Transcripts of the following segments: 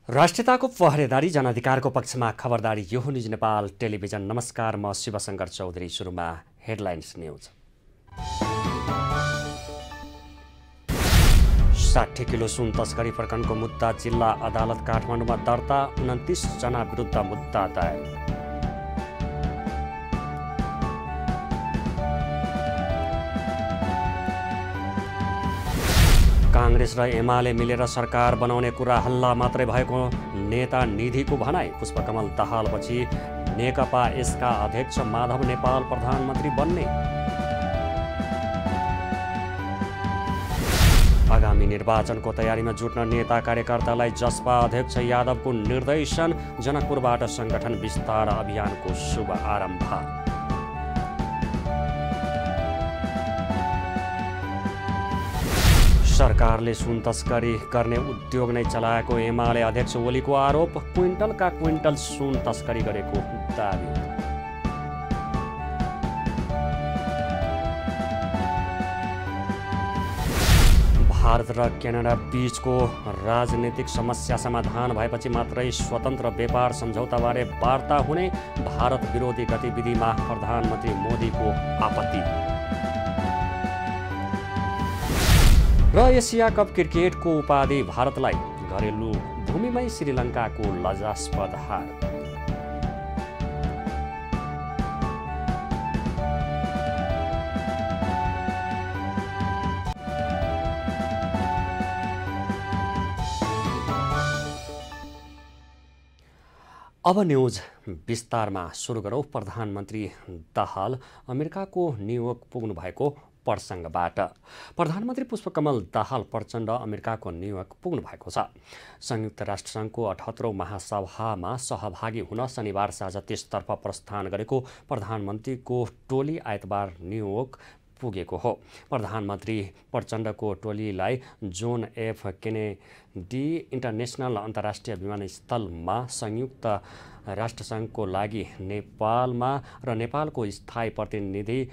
राष्ट्रियताको पहरेदारी जनअधिकारको पक्षमा खबरदारी यो हो निज नेपाल टेलिभिजन। नमस्कार, म शिवशंकर चौधरी। सुरुमा हेडलाइन्स न्यूज। 60 किलो सुन तस्करी प्रकरणको मुद्दा जिल्ला अदालत काठमाडौँमा दर्ता। 29 जना विरुद्ध मुद्दा दायर। कांग्रेस र एमाले मिलेर सरकार बनाउने कुरा हल्ला मात्रै भएको नेता निधिको भनाई। पुष्पकमल दाहालपछि नेकपा यसका अध्यक्ष माधव नेपाल प्रधानमन्त्री बन्ने। आगामी निर्वाचनको तयारीमा जुट्न नेता कार्यकर्तालाई जसपा अध्यक्ष यादवको निर्देशन। जनकपुरबाट संगठन विस्तार अभियानको शुभ आरम्भ। सरकारले सुन तस्करी गर्ने उद्योग नै चलाएको एमाले अध्यक्ष ओलीको आरोप। क्विन्टलका क्विन्टल सुन तस्करी गरेको दाबी। भारत र क्यानाडा बीचको राजनीतिक समस्या समाधान भएपछि मात्रै स्वतन्त्र व्यापार सम्झौताबारे वार्ता हुने। भारत विरोधी गतिविधिमा प्रधानमन्त्री मोदीको आपत्ति। र एसिया कप क्रिकेटको उपाधि भारतलाई। घरेलु भूमिमै श्रीलङ्काको लज्जास्पद हार। अब न्यूज विस्तारमा सुरु गरौँ। प्रधानमन्त्री दाहाल अमेरिकाको न्युयोर्क पुग्नु भएको प्रसङ्गबाट। प्रधानमन्त्री पुष्पकमल दाहाल प्रचण्ड अमेरिकाको न्युयोर्क पुग्नु भएको छ। संयुक्त राष्ट्रसङ्घको 78औं महासभामा सहभागी हुन शनिबार साँझ त्यसतर्फ प्रस्थान गरेको प्रधानमन्त्रीको टोली आइतबार न्युयोर्क पुगेको हो। प्रधानमन्त्री प्रचण्डको टोलीलाई जोन एफ केनेडी इन्टरनेसनल अन्तर्राष्ट्रिय विमानस्थलमा संयुक्त राष्ट्रसङ्घको लागि नेपालमा र नेपालको स्थायी प्रतिनिधि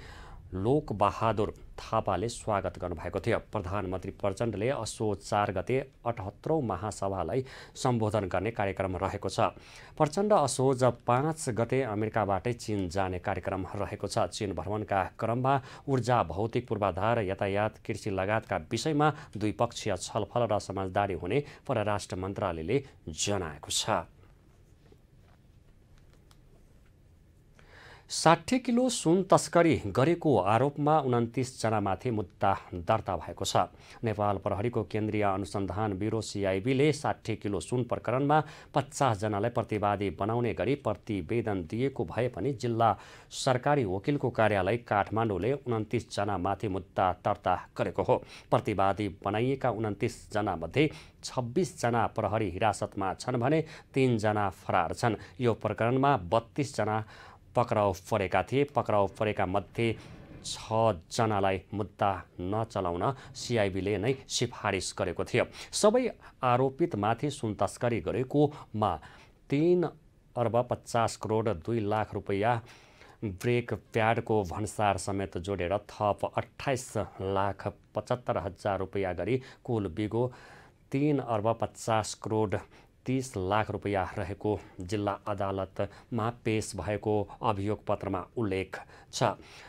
लोकबहादुर थापाले स्वागत गर्नुभएको थियो। प्रधानमन्त्री प्रचण्डले असोज 4 गते 78औं महासभालाई सम्बोधन गर्ने कार्यक्रम रहेको छ। प्रचण्ड असोज 5 गते अमेरिकाबाटै चीन जाने कार्यक्रम रहेको छ। चीन भ्रमणका क्रममा ऊर्जा, भौतिक पूर्वाधार, यातायात, कृषि लगायतका विषयमा द्विपक्षीय छलफल र समझदारी हुने परराष्ट्र मन्त्रालयले जनाएको छ। 60 किलो सुन तस्करी गरेको आरोपमा 29 जनामाथि मुद्दा दर्ता भएको छ। नेपाल प्रहरीको केन्द्रीय अनुसन्धान ब्युरो CIB ले 60 किलो सुन प्रकरणमा 50 जनालाई प्रतिवादी बनाउने गरी प्रतिवेदन दिएको भए पनि जिल्ला सरकारी वकिलको कार्यालय काठमाडौँले 29 जनामाथि मुद्दा दर्ता गरेको हो। प्रतिवादी बनाइएका 29 जनामध्ये 26 जना प्रहरी हिरासतमा छन् भने 3 जना फरार छन्। यो प्रकरणमा 32 जना पक्राउ परेका थिए। पक्राउ परेका मध्ये 6 जनालाई मुद्दा नचलाउन CIB ले नै सिफारिस गरेको थियो। सबै आरोपितमाथि सुन तस्करी गरेकोमा 3 अर्ब 50 करोड 2 लाख रुपैयाँ, ब्रेक प्याडको भन्सार समेत जोडेर थप 28 लाख 75 हजार रुपैयाँ गरी कुल बिगो 3 अर्ब 50 करोड 30 लाख रुपैयाँ रहेको जिल्ला अदालतमा पेश भएको अभियोग पत्रमा उल्लेख छ।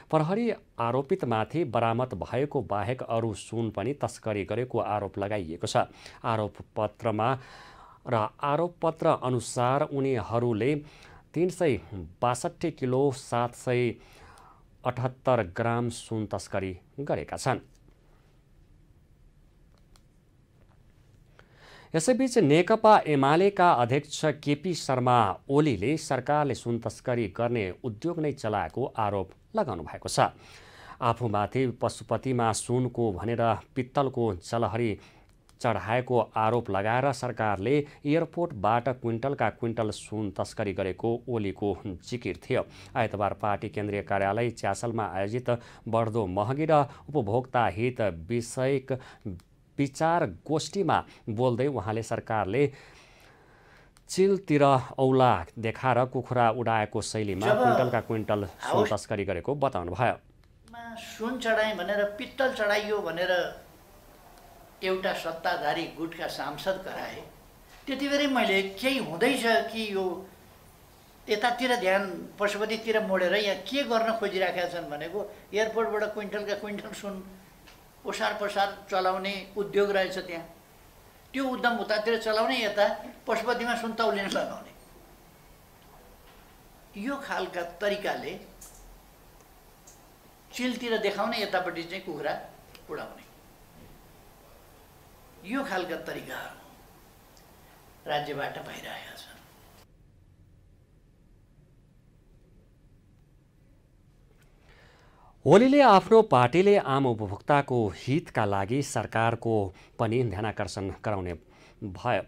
प्रहरी आरोपितमाथि बरामद भएको बाहेक अरू सुन पनि तस्करी गरेको आरोप लगाइएको छ। आरोपपत्र अनुसार उनीहरूले 362 किलो 778 ग्राम सुन तस्करी गरेका छन्। यसैबीच नेकपा एमालेका अध्यक्ष केपी शर्मा ओलीले सरकारले सुन तस्करी गर्ने उद्योग नै चलाएको आरोप लगाउनु भएको छ। आफूमाथि पशुपतिमा सुनको भनेर पित्तलको जलहरी चढाएको आरोप लगाएर सरकारले एयरपोर्टबाट क्विन्टलका क्विन्टल सुन तस्करी गरेको ओलीको जिकिर थियो। आइतबार पार्टी केन्द्रीय कार्यालय च्यासलमा आयोजित बढ्दो महँगी र उपभोक्ता हित विषयक विचार गोष्ठीमा बोल्दै उहाँले सरकारले चिलतिर औला देखाएर कुखुरा उडाएको शैलीमा क्विन्टलका क्विन्टल सुन तस्करी गरेको बताउनु भयो। सुन चढाएँ भनेर पित्तल चढाइयो भनेर एउटा सत्ताधारी गुटका सांसद कराए त्यतिबेरै मैले केही हुँदैछ कि यो यतातिर ध्यान पशुपतितिर मोडेर यहाँ के गर्न खोजिराखेका छन् भनेको एयरपोर्टबाट क्विन्टलका क्विन्टल सुन ओसार पसार चलाउने उद्योग रहेछ त्यहाँ। त्यो उद्यम उतातिर चलाउने, यता पशुपतिमा सुन तौलिन लगाउने, यो खालका तरिकाले चिलतिर देखाउने, यतापट्टि चाहिँ कुखुरा उडाउने, यो खालका तरिकाहरू राज्यबाट भइरहेका छन्। ओलीले आफ्नो पार्टीले आम उपभोक्ताको हितका लागि सरकारको पनि ध्यानाकर्षण गराउने भयो।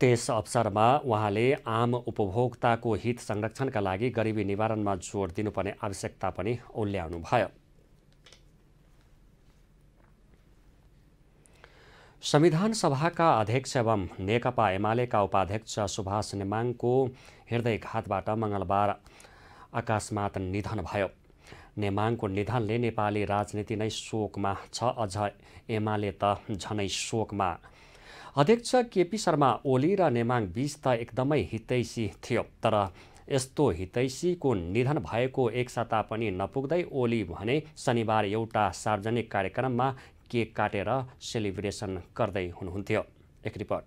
त्यस अवसरमा उहाँले आम उपभोक्ताको हित संरक्षणका लागि गरिबी निवारणमा जोड दिनुपर्ने आवश्यकता पनि उल्ल्याउनुभयो। संविधान सभाका अध्यक्ष एवं नेकपा एमालेका उपाध्यक्ष सुभाष नेमाङको हृदयघातबाट मङ्गलबार अकस्मात निधन भयो। नेमाङको निधनले नेपाली राजनीति नै शोकमा छ, अझ एमाले त झनै शोकमा। अध्यक्ष केपी शर्मा ओली र नेमाङ बीच त एकदमै हितैषी थियो, तर यस्तो हितैषीको निधन भएको एक साता पनि नपुग्दै ओली भने शनिबार एउटा सार्वजनिक कार्यक्रममा केक काटेर सेलिब्रेसन गर्दै हुनुहुन्थ्यो। एक रिपोर्ट।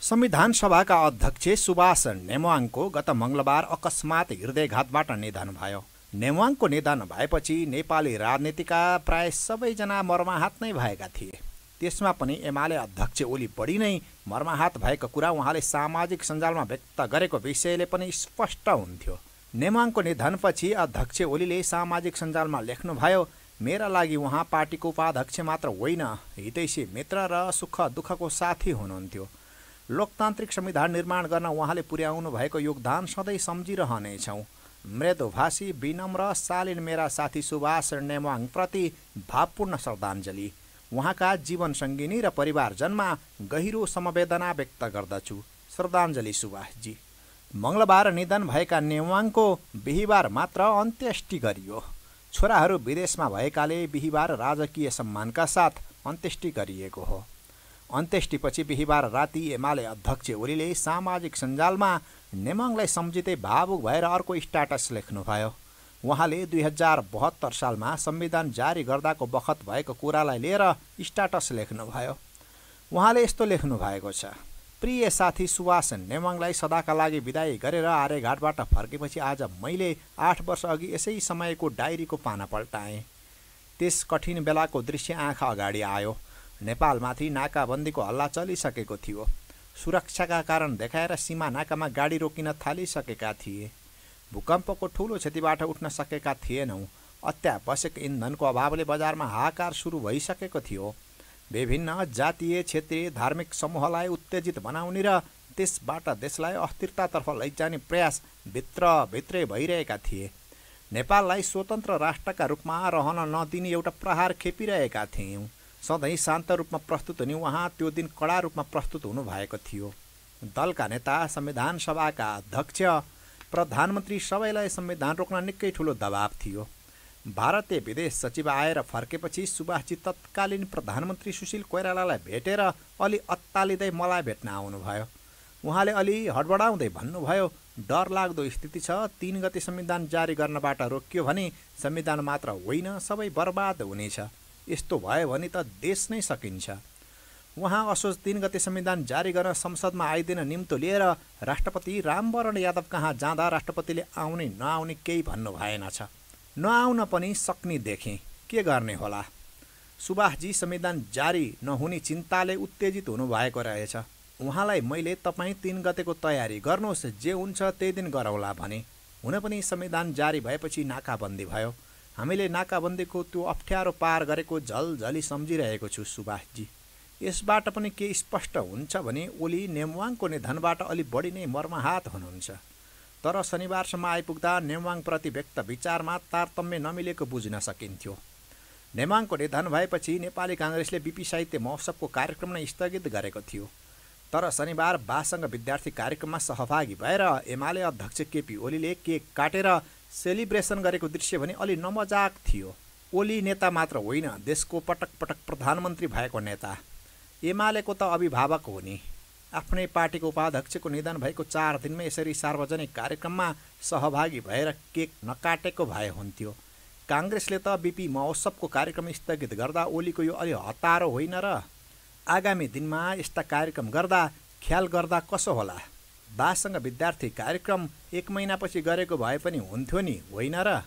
संविधान सभाका अध्यक्ष सुभाष नेमाङको गत मङ्गलबार अकस्मात हृदयघातबाट निधन भयो। नेमाङको निधन भएपछि नेपाली राजनीतिका प्राय सबैजना मर्माहत नै भएका थिए। त्यसमा पनि एमाले अध्यक्ष ओली बढी नै मर्माहत भएको कुरा उहाँले सामाजिक सञ्जालमा व्यक्त गरेको विषयले पनि स्पष्ट हुन्थ्यो। नेमाङको निधनपछि अध्यक्ष ओलीले सामाजिक सञ्जालमा लेख्नुभयो, मेरा लागि उहाँ पार्टीको उपाध्यक्ष मात्र होइन, हितैषी मित्र र सुख दुःखको साथी हुनुहुन्थ्यो। लोकतान्त्रिक संविधान निर्माण गर्न उहाँले पुर्याउनु भएको योगदान सधैँ सम्झिरहनेछौँ। मृदुभाषी, विनम्र, शालीन मेरा साथी सुभाष नेमाङप्रति भावपूर्ण श्रद्धाञ्जली। उहाँका जीवन सङ्गिनी र परिवारजनमा गहिरो समवेदना व्यक्त गर्दछु। श्रद्धाञ्जली सुभाषजी। मङ्गलबार निधन भएका नेमाङको बिहिबार मात्र अन्त्येष्टि गरियो। छोराहरू विदेशमा भएकाले बिहिबार राजकीय सम्मानका साथ अन्त्येष्टि गरिएको हो। अन्त्येष्टिपछि बिहिबार राति एमाले अध्यक्ष ओलीले सामाजिक सञ्जालमा नेमाङलाई सम्झिँदै भावुक भएर अर्को स्ट्याटस लेख्नुभयो। उहाँले 2072 सालमा संविधान जारी गर्दाको बखत भएको कुरालाई लिएर स्ट्याटस लेख्नुभयो। उहाँले यस्तो लेख्नुभएको छ, प्रिय साथी सुभाष नेमाङलाई सदाका लागि विदाई गरेर आर्यघाटबाट फर्केपछि आज मैले 8 वर्ष अघि यसै समयको डायरीको पाना पल्टाएँ। त्यस कठिन बेलाको दृश्य आँखा अगाडि आयो। नेपालमाथि नाकाबन्दीको हल्ला चलिसकेको थियो। सुरक्षाका कारण देखाएर सीमा नाकामा गाडी रोकिन थालिसकेका थिए। भूकम्पको ठुलो क्षतिबाट उठ्न सकेका थिएनौँ। अत्यावश्यक इन्धनको अभावले बजारमा हाहाकार सुरु भइसकेको थियो। विभिन्न जातीय, क्षेत्रीय, धार्मिक समूहलाई उत्तेजित बनाउने र त्यसबाट देशलाई अस्थिरतातर्फ लैजाने प्रयास भित्रभित्रै भइरहेका थिए। नेपाललाई स्वतन्त्र राष्ट्रका रूपमा रहन नदिने एउटा प्रहार खेपिरहेका थियौँ। सधैँ शान्त रूपमा प्रस्तुत हुने उहाँ त्यो दिन कडा रूपमा प्रस्तुत हुनुभएको थियो। दलका नेता, संविधान सभाका अध्यक्ष, प्रधानमन्त्री सबैलाई संविधान रोक्न निकै ठुलो दबाब थियो। भारतीय विदेश सचिव आएर फर्केपछि सुभाषजी तत्कालीन प्रधानमन्त्री सुशील कोइरालालाई भेटेर अलि अत्तालिँदै मलाई भेट्न आउनुभयो। उहाँले अलि हडबडाउँदै भन्नुभयो, डरलाग्दो स्थिति छ, 3 गते संविधान जारी गर्नबाट रोकियो भने संविधान मात्र होइन सबै बर्बाद हुनेछ। यस्तो भयो भने त देश नै सकिन्छ। उहाँ असोज 3 गते संविधान जारी गर्न संसदमा आइदिन निम्तो लिएर राष्ट्रपति रामवरण यादव कहाँ जाँदा राष्ट्रपतिले आउने नआउने केही भन्नु भएनछ। नआउन पनि सक्ने देखेँ, के गर्ने होला। सुभाषजी संविधान जारी नहुने चिन्ताले उत्तेजित हुनुभएको रहेछ। उहाँलाई मैले तपाईँ 3 गतेको तयारी गर्नुहोस्, जे हुन्छ त्यही दिन गरौँला भने। हुन पनि संविधान जारी भएपछि नाकाबन्दी भयो। हामीले नाकाबन्दीको त्यो अप्ठ्यारो पार गरेको झलझली सम्झिरहेको छु सुभाषजी। यसबाट पनि के स्पष्ट हुन्छ भने ओली नेमाङको निधनबाट अलि बढी नै मर्माहत हुनुहुन्छ। तर शनिबारसम्म आइपुग्दा नेमाङप्रति व्यक्त विचारमा तारतम्य नमिलेको बुझ्न सकिन्थ्यो। नेमाङको निधन भएपछि नेपाली काङ्ग्रेसले बिपी साहित्य महोत्सवको कार्यक्रम नै स्थगित गरेको थियो। तर शनिबार बासङ्ग विद्यार्थी कार्यक्रममा सहभागी भएर एमाले अध्यक्ष केपी ओलीले केक काटेर सेलिब्रेसन गरेको दृश्य भने अलि नमजाक थियो। ओली नेता मात्र होइन, देशको पटक पटक प्रधानमन्त्री भएको नेता। एमालेको त अभिभावक हो नि। आफ्नै पार्टीको उपाध्यक्षको निधन भएको 4 दिनमै यसरी सार्वजनिक कार्यक्रममा सहभागी भएर केक नकाटेको भए हुन्थ्यो। काङ्ग्रेसले त बिपी महोत्सवको कार्यक्रम स्थगित गर्दा ओलीको यो अलि हतारो होइन र? आगामी दिनमा यस्ता कार्यक्रम गर्दा ख्याल गर्दा कसो होला? दासँग विद्यार्थी कार्यक्रम 1 महिनापछि गरेको भए पनि हुन्थ्यो नि, होइन र?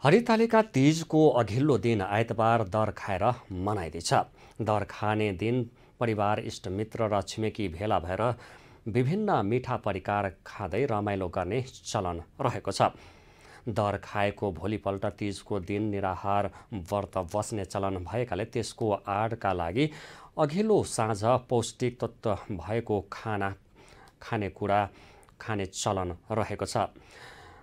हरितालिका तीजको अघिल्लो दिन आइतबार दर खाएर मनाइँदैछ। दर खाने दिन परिवार, इष्टमित्र र छिमेकी भेला भएर विभिन्न मिठा परिकार खाँदै रमाइलो गर्ने चलन रहेको छ। दर खाएको भोलिपल्ट तीजको दिन निराहार व्रत बस्ने चलन भएकाले त्यसको आडका लागि अघिल्लो साँझ पौष्टिक तत्त्व भएको खानेकुरा खाने चलन रहेको छ।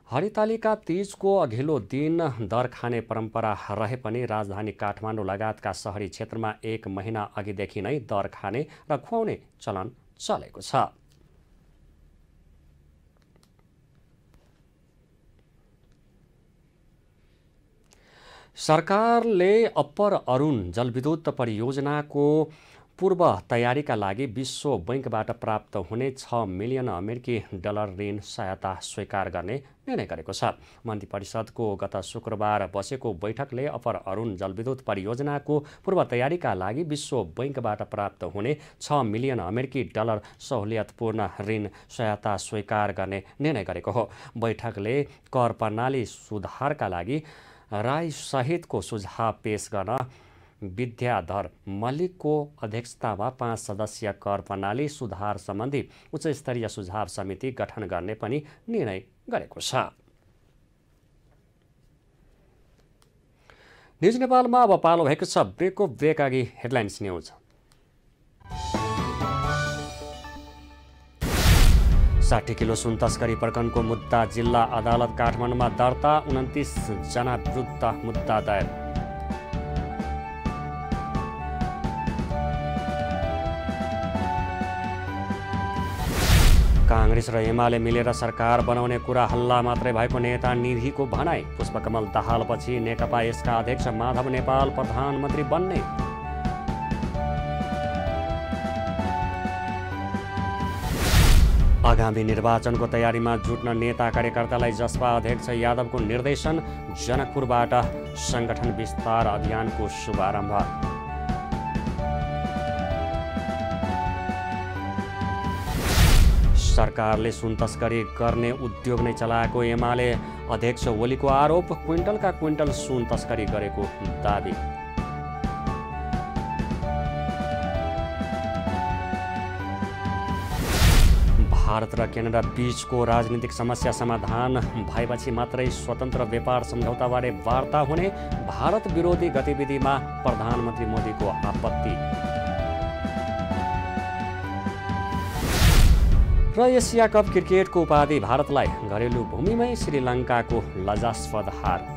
हरितालिका तीजको अघिल्लो दिन दर खाने परम्परा रहे पनि राजधानी काठमाडौँ लगायतका सहरी क्षेत्रमा 1 महिना अघिदेखि नै दर खाने र खुवाउने चलन चलेको छ। सरकारले अप्पर अरुण जलविद्युत परियोजनाको पूर्व तयारीका लागि विश्व बैंकबाट प्राप्त हुने 6 मिलियन अमेरिकी डलर ऋण सहायता स्वीकार गर्ने निर्णय गरेको छ। मन्त्री परिषदको गत शुक्रबार बसेको बैठकले अप्पर अरुण जलविद्युत परियोजनाको पूर्व तयारीका लागि विश्व बैंकबाट प्राप्त हुने 6 मिलियन अमेरिकी डलर सहुलियतपूर्ण ऋण सहायता स्वीकार गर्ने निर्णय गरेको हो। बैठकले कर प्रणाली सुधारका लागि राईसहितको सुझाव पेश गर्न विद्याधर मल्लिकको अध्यक्षतामा 5 सदस्यीय कर प्रणाली सुधार सम्बन्धी उच्चस्तरीय सुझाव समिति गठन गर्ने पनि निर्णय गरेको छ। न्युज नेपालमा अब पालो भएको छ ब्रेकको ब्रेकअघि हेडलाइन्स न्युज। 60 किलो सुन तस्करी प्रकरणको मुद्दा जिल्ला अदालत काठमाडौँमा दर्ता, 29 जना विरुद्ध मुद्दा दायर। काङ्ग्रेस र एमाले मिलेर सरकार बनाउने कुरा हल्ला मात्रै भएको नेता निधिको भनाई। पुष्पकमल दाहालपछि नेकपा यसका अध्यक्ष माधव नेपाल प्रधानमन्त्री बन्ने। आगामी निर्वाचनको तयारीमा जुट्न नेता कार्यकर्तालाई जसपा अध्यक्ष यादवको निर्देशन। जनकपुरबाट संगठन विस्तार अभियानको शुभारम्भ। सरकारले सुन तस्करी गर्ने उद्योग नै चलाएको एमाले अध्यक्ष ओलीको आरोप। क्विन्टलका क्विन्टल सुन तस्करी गरेको दाबी। भारत र क्यानाडा बीचको राजनीतिक समस्या समाधान भएपछि मात्रै स्वतन्त्र व्यापार सम्झौताबारे वार्ता हुने। भारत विरोधी गतिविधिमा प्रधानमन्त्री मोदीको आपत्ति। र एसिया कप क्रिकेटको उपाधि भारतलाई घरेलु भूमिमै श्रीलङ्काको लज्जास्पद हार।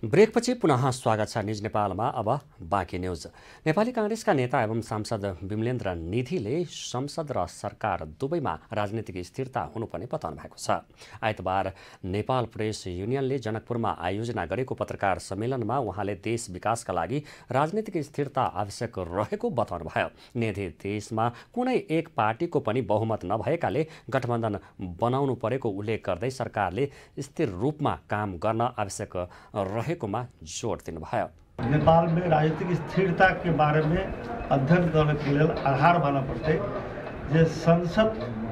ब्रेकपछि पुनः स्वागत छ न्युज नेपालमा। अब बाँकी न्युज। नेपाली काङ्ग्रेसका नेता एवं सांसद विमलेन्द्र निधिले संसद र सरकार दुवैमा राजनीतिक स्थिरता हुनुपर्ने बताउनु भएको छ। आइतबार नेपाल प्रेस युनियनले जनकपुरमा आयोजना गरेको पत्रकार सम्मेलनमा उहाँले देश विकासका लागि राजनीतिक स्थिरता आवश्यक रहेको बताउनु भयो। निधि देशमा कुनै एक पार्टीको पनि बहुमत नभएकाले गठबन्धन बनाउनु परेको उल्लेख गर्दै सरकारले स्थिर रूपमा काम गर्न आवश्यक रहेकोमा जोड दिनुभयो। नेपाल में राजनीतिक स्थिरता के बारे में अध्ययन करने के लिए आधार बना पड़ते जे संसद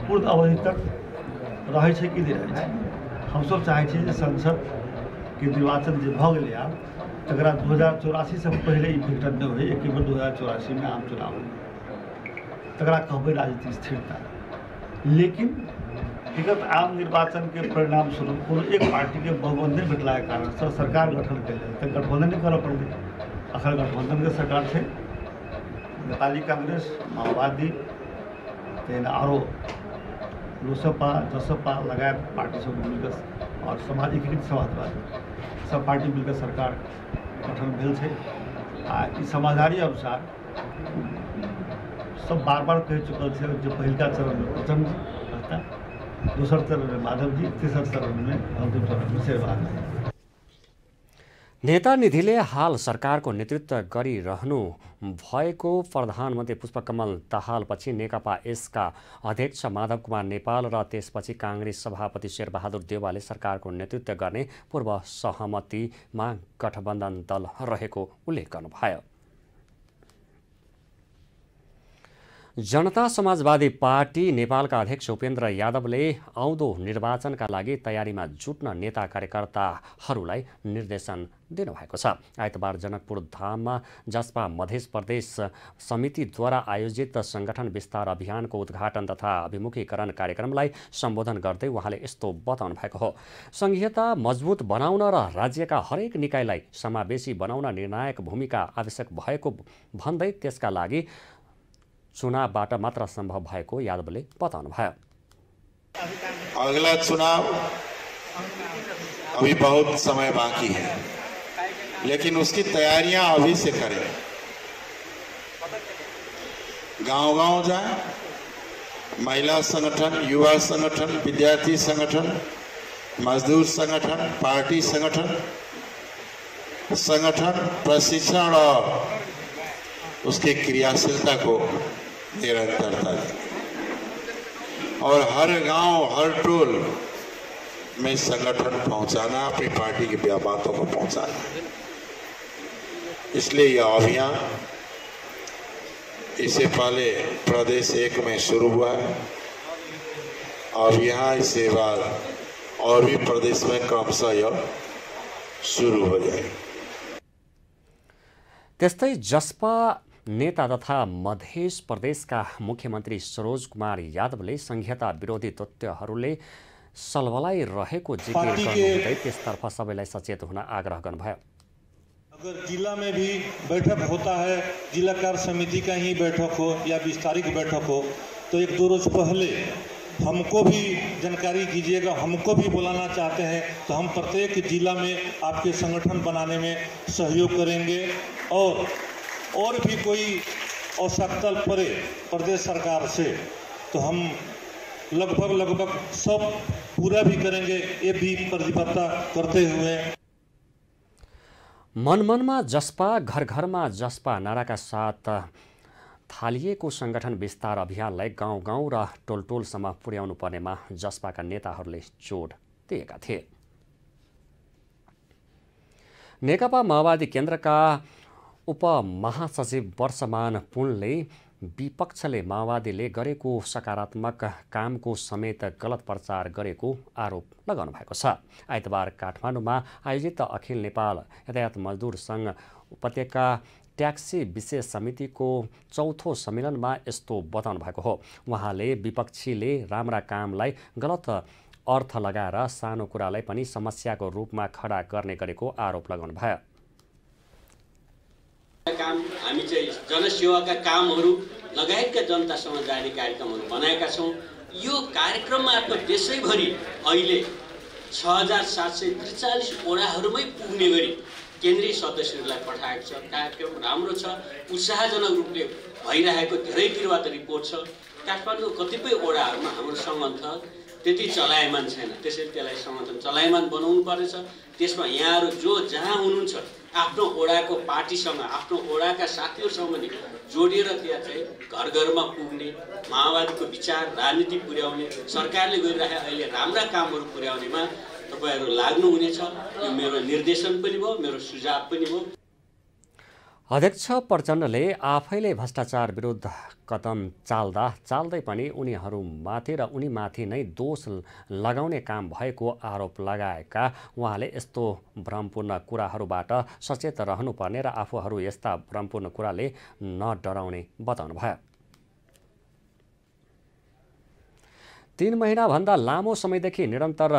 पूर्ण अवधि तक रहे छै कि नहीं रहे। हम सब चाहे छे जे संसद के निर्वाचन जे भ गेलै आब तकरा 2084 से पहले इफेक्ट न होय। 2084 में आम चुनाव तकरा कहबै राजनीतिक स्थिरता। लेकिन विगत आम निर्वाचन के परिणाम स्वरूप कोनो एक पार्टी के बहुमत नहीं भेटला के कारण से सरकार गठन कैल तो गठबंधन नहीं करऽ पड़लै। अखन गठबंधन के सरकार छै। नेपाली कांग्रेस, माओवादी, आरो लोसपा, जसपा लगायत पार्टी सब मिलकर और समाज एकीकृत समाजवादी सब पार्टी मिलकर सरकार गठन भेल छै। आ ई समझदारी अनुसार सब बार बार कह चुकल थे। जो पहिलका चरण में प्रचंड रहता, दोसर चरण में माधव जी, तेसर चरण में अंतिम चरण में शेरबहादुर जी। नेता निधिले हाल सरकारको नेतृत्व गरिरहनु भएको प्रधानमन्त्री पुष्पकमल दाहालपछि नेकपा यसका अध्यक्ष माधव कुमार नेपाल र त्यसपछि काङ्ग्रेस सभापति शेरबहादुर देउवाले सरकारको नेतृत्व गर्ने पूर्व सहमतिमा गठबन्धन दल रहेको उल्लेख गर्नुभयो। जनता समाजवादी पार्टी नेपालका अध्यक्ष उपेन्द्र यादवले आउँदो निर्वाचनका लागि तयारीमा जुट्न नेता कार्यकर्ताहरूलाई निर्देशन दिनुभएको छ। आइतबार जनकपुर धाममा जसपा मध्य प्रदेश समितिद्वारा आयोजित संगठन विस्तार अभियानको उद्घाटन तथा अभिमुखीकरण कार्यक्रमलाई सम्बोधन गर्दै उहाँले यस्तो बताउनु भएको हो। संघीयता मजबुत बनाउन र राज्यका हरेक निकायलाई समावेशी बनाउन निर्णायक भूमिका आवश्यक भएको भन्दै त्यसका लागि चुनावबाट मात्र संभव भएको यादवले बताउनुभयो। अगला चुनाव अभी बहुत समय बाकी है, लेकिन उसकी तैयारियां अभी से करें। गांव-गांव जाएं, महिला संगठन, युवा संगठन, विद्यार्थी संगठन, मजदूर संगठन, पार्टी संगठन प्रशिक्षण और उसकी क्रियाशीलता को निरंतरता दें और हर गांव, हर टोल में संगठन पहुंचाना, अपनी पार्टी की बातों को पहुंचाना। इसलिए यह अभियान इससे पहले प्रदेश 1 में शुरू हुआ है। अब यहाँ इसके बाद और भी प्रदेश में क्रमशः यह शुरू हो जाएगी। त्यस्तै जसपा नेता तथा मध्य प्रदेशका मुख्यमन्त्री सरोज कुमार यादवले संघीयता विरोधी तत्त्वहरूले सलबलाइरहेको जिकिर गर्नुहुँदै त्यसतर्फ सबैलाई सचेत हुन आग्रह गर्नुभयो। अगर जिला में भी बैठक होता है, जिला कार्य समिति का ही बैठक हो या विस्तारित बैठक हो, तो 1-2 रोज पहले हमको भी जानकारी कीजिएगा। हमको भी बुलाना चाहते हैं तो हम प्रत्येक जिला में आपके संगठन बनाने में सहयोग करेंगे। और भी कोई आवश्यकता पड़े प्रदेश सरकार से तो हम लगभग सब पूरा भी करेंगे, ये भी प्रतिबद्धता करते हुए। मनमनमा जसपा, घर घरमा जसपा नाराका साथ थालिएको संगठन विस्तार अभियानलाई गाउँ-गाउँ र टोल-टोलसम्म पुर्याउनु पर्नेमा जसपाका नेताहरूले जोड दिएका थिए। नेकपा माओवादी केन्द्रका उपमहासचिव वर्षमान पुनले विपक्षले माओवादीले गरेको सकारात्मक कामको समेत गलत प्रचार गरेको आरोप लगाउनु भएको छ। आइतबार काठमाडौँमा आयोजित अखिल नेपाल यातायात मजदुर सङ्घ उपत्यका ट्याक्सी विशेष समितिको 4थो सम्मेलनमा यस्तो बताउनु भएको हो। उहाँले विपक्षीले राम्रा कामलाई गलत अर्थ लगाएर सानो कुरालाई पनि समस्याको रूपमा खडा गर्ने गरेको आरोप लगाउनु भयो। हामी चाहिँ जनसेवाका कामहरू लगायतका जनतासँग जाने कार्यक्रमहरू बनाएका छौँ। यो कार्यक्रम मार्फत देशैभरि अहिले 6743 वडाहरूमै पुग्ने गरी केन्द्रीय सदस्यहरूलाई पठाएको छ। कार्यक्रम राम्रो छ, उत्साहजनक रूपले भइरहेको धेरैतिरबाट रिपोर्ट छ। काठमाडौँको कतिपय वडाहरूमा हाम्रो सङ्गठन त्यति चलायमान छैन, त्यसैले त्यसलाई सङ्गठन चलायमान बनाउनु पर्नेछ। त्यसमा यहाँहरू जो जहाँ हुनुहुन्छ आफ्नो वडाको पार्टीसँग, आफ्नो वडाका साथीहरूसँग पनि जोडिएर त्यहाँ चाहिँ घर घरमा पुग्ने, माओवादीको विचार राजनीति पुर्याउने, सरकारले गरिरहेका अहिले राम्रा कामहरू पुर्याउनेमा तपाईहरु लाग्नुहुनेछ। यो मेरो निर्देशन पनि भयो, मेरो सुझाव पनि भयो। अध्यक्ष प्रचण्डले आफैले भ्रष्टाचार विरुद्ध कदम चाल्दै पनि उनीहरूमाथि र उनीमाथि नै दोष लगाउने काम भएको आरोप लगाएका उहाँले यस्तो भ्रमपूर्ण कुराहरूबाट सचेत रहनुपर्ने र आफूहरू यस्ता भ्रमपूर्ण कुराले नडराउने बताउनुभयो। 3 महिनाभन्दा लामो समयदेखि निरन्तर